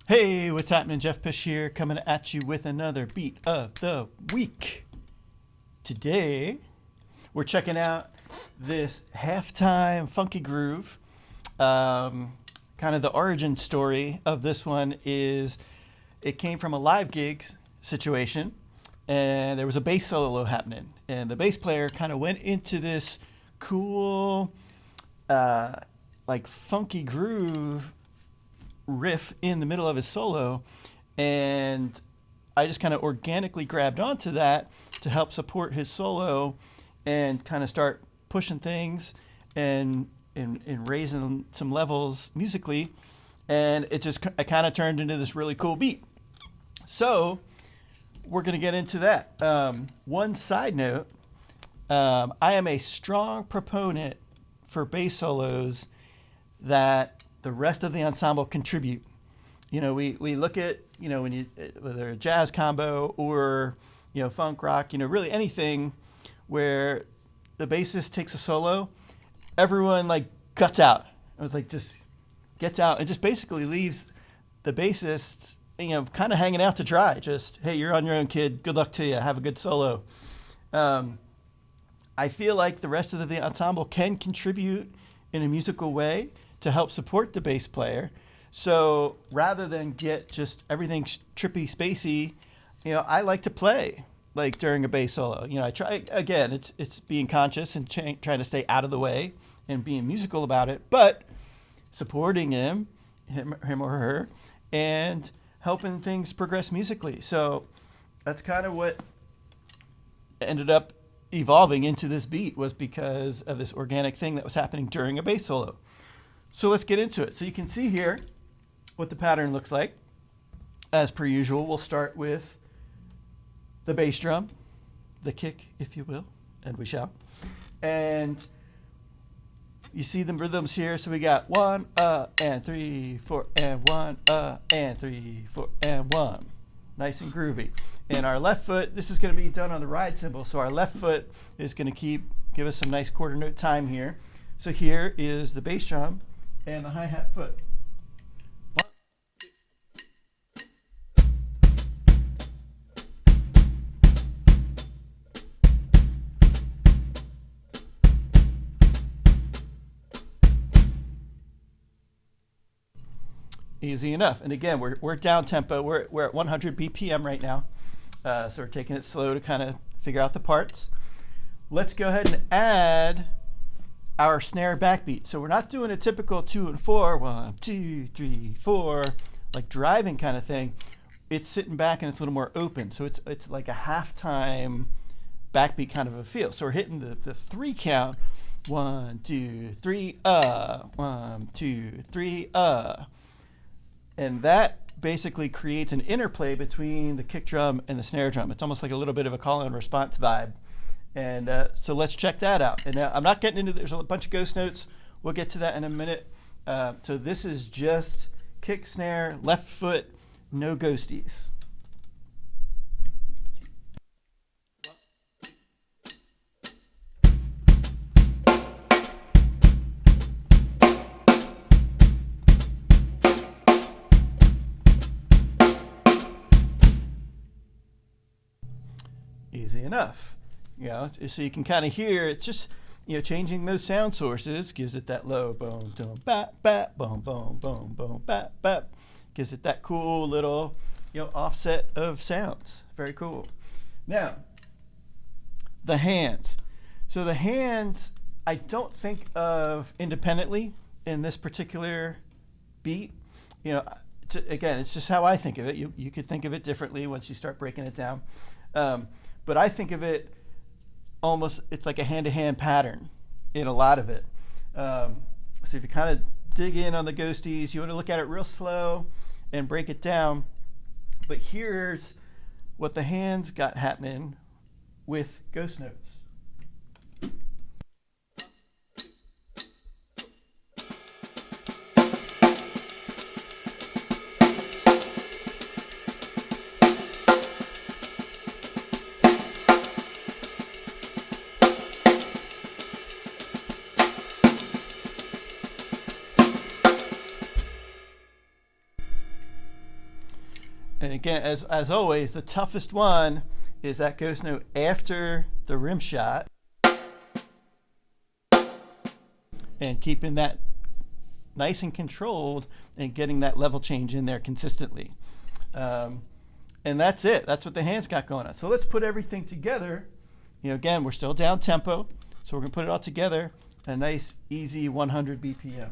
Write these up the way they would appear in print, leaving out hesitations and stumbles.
Hey, what's happening? Jeff Pish here, coming at you with another beat of the week. Today, we're checking out this halftime funky groove. Kind of the origin story of this one is it came from a live gigs situation, and there was a bass solo happening, and the bass player kind of went into this cool, like funky groove riff in the middle of his solo, and I just kind of organically grabbed onto that to help support his solo and kind of start pushing things and raising some levels musically, and it kind of turned into this really cool beat. So we're going to get into that. One side note, I am a strong proponent for bass solos that the rest of the ensemble contribute. You know, we look at, you know, when you, whether a jazz combo or, you know, funk rock, you know, really anything where the bassist takes a solo, everyone like cuts out. It was like just gets out and just basically leaves the bassist, you know, kind of hanging out to dry. Just, hey, you're on your own, kid. Good luck to you. Have a good solo. I feel like the rest of the ensemble can contribute in a musical way to help support the bass player. So rather than get just everything trippy, spacey, you know, I like to play like during a bass solo. You know, I try, again, it's being conscious and trying to stay out of the way and being musical about it, but supporting him or her, and helping things progress musically. So that's kind of what ended up evolving into this beat, was because of this organic thing that was happening during a bass solo. So let's get into it. So you can see here what the pattern looks like. As per usual, we'll start with the bass drum, the kick, if you will, and we shall. And you see the rhythms here. So we got 1, and 3, 4, and 1, and 3, 4, and 1. Nice and groovy. And our left foot, this is going to be done on the ride cymbal. So our left foot is going to give us some nice quarter note time here. So here is the bass drum and the hi-hat foot. 1, 2. Easy enough. And again, we're down tempo. We're at 100 BPM right now. So we're taking it slow to kind of figure out the parts. Let's go ahead and add our snare backbeat. So we're not doing a typical 2 and 4, 1, 2, 3, 4, like driving kind of thing. It's sitting back and it's a little more open. So it's like a halftime backbeat kind of a feel. So we're hitting the 3 count. 1, 2, 3, 1, 2, 3, And that basically creates an interplay between the kick drum and the snare drum. It's almost like a little bit of a call and response vibe. And so let's check that out. And I'm not getting into, there's a bunch of ghost notes. We'll get to that in a minute. So this is just kick, snare, left foot, no ghosties. Easy enough. You know, so you can kind of hear it's just, you know, changing those sound sources gives it that low boom, boom, bap, bap, boom, boom, boom, boom, bap, bap. Gives it that cool little, you know, offset of sounds. Very cool. Now, the hands. So the hands, I don't think of independently in this particular beat. You know, again, it's just how I think of it. You could think of it differently once you start breaking it down. But I think of it almost, it's like a hand-to-hand pattern in a lot of it. So if you kind of dig in on the ghosties, you want to look at it real slow and break it down. But here's what the hands got happening with ghost notes. And again, as always, the toughest one is that ghost note after the rim shot, and keeping that nice and controlled and getting that level change in there consistently. And that's it. That's what the hand's got going on. So let's put everything together. Again, we're still down tempo, so we're going to put it all together. A nice, easy 100 BPM.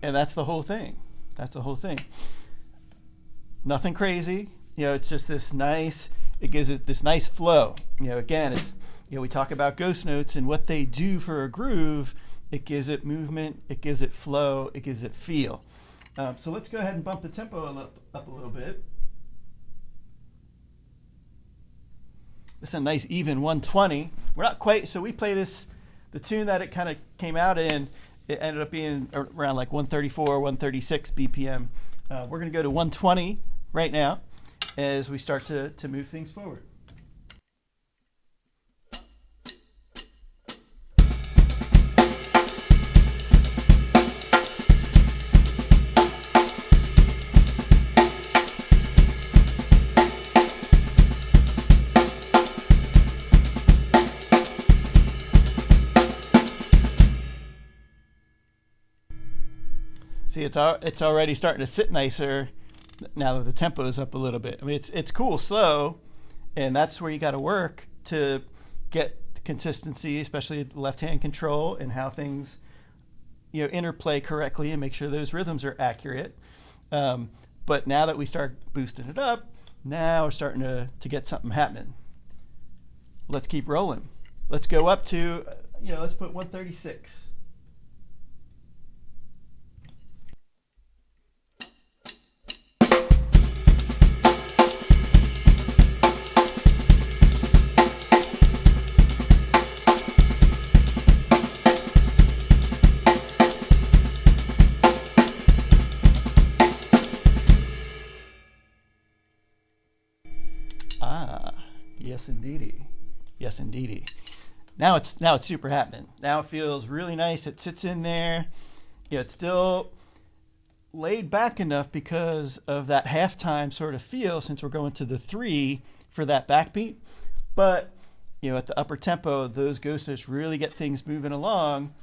And that's the whole thing. That's the whole thing. Nothing crazy. It's just this nice, it gives it this nice flow. Again, it's, we talk about ghost notes and what they do for a groove. It gives it movement, it gives it flow, it gives it feel. So let's go ahead and bump the tempo up a little bit. This is a nice even 120. We're not quite, so we play this, the tune that it kind of came out in, it ended up being around like 134, 136 BPM. We're going to go to 120 right now as we start to move things forward. See, it's already starting to sit nicer now that the tempo is up a little bit. I mean, it's cool, slow, and that's where you got to work to get consistency, especially left-hand control and how things, interplay correctly and make sure those rhythms are accurate. But now that we start boosting it up, now we're starting to get something happening. Let's keep rolling. Let's go up to, let's put 136. Yes, indeedy. Yes, indeedy. Now it's super happening. Now it feels really nice. It sits in there. It's still laid back enough because of that halftime sort of feel, since we're going to the 3 for that backbeat. But at the upper tempo, those ghost notes really get things moving along.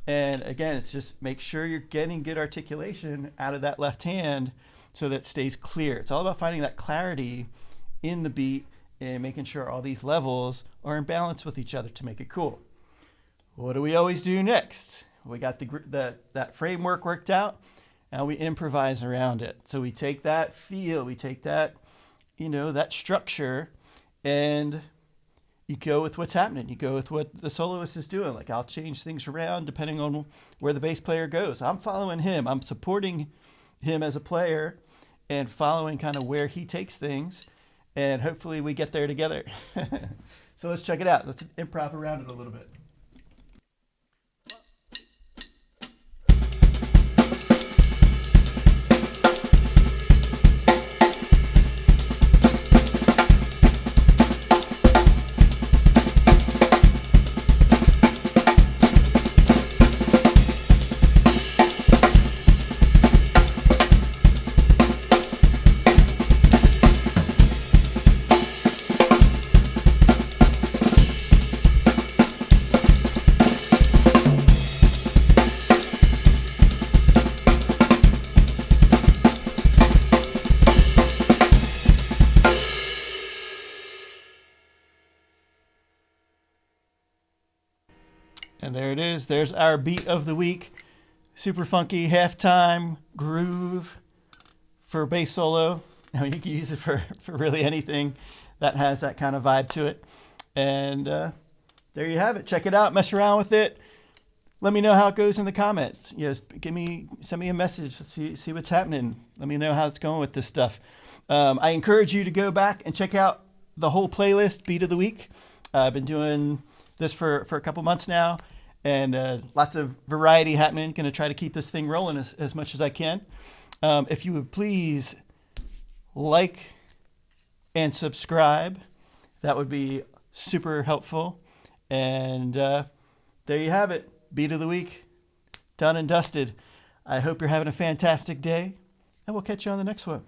And again, it's just make sure you're getting good articulation out of that left hand so that it stays clear. It's all about finding that clarity in the beat and making sure all these levels are in balance with each other to make it cool. What do we always do next? We got that framework worked out, and we improvise around it. So we take that feel, we take that, that structure, and you go with what's happening. You go with what the soloist is doing. Like, I'll change things around depending on where the bass player goes. I'm following him. I'm supporting him as a player and following kind of where he takes things. And hopefully we get there together. So let's check it out. Let's improv around it a little bit. And there it is. There's our beat of the week. Super funky halftime groove for bass solo. Now you can use it for really anything that has that kind of vibe to it. And there you have it. Check it out. Mess around with it. Let me know how it goes in the comments. Send me a message. See what's happening. Let me know how it's going with this stuff. I encourage you to go back and check out the whole playlist, Beat of the Week. I've been doing this for a couple months now, and lots of variety happening. Going to try to keep this thing rolling as much as I can. If you would please like and subscribe, that would be super helpful. And there you have it. Beat of the Week. Done and dusted. I hope you're having a fantastic day, and we'll catch you on the next one.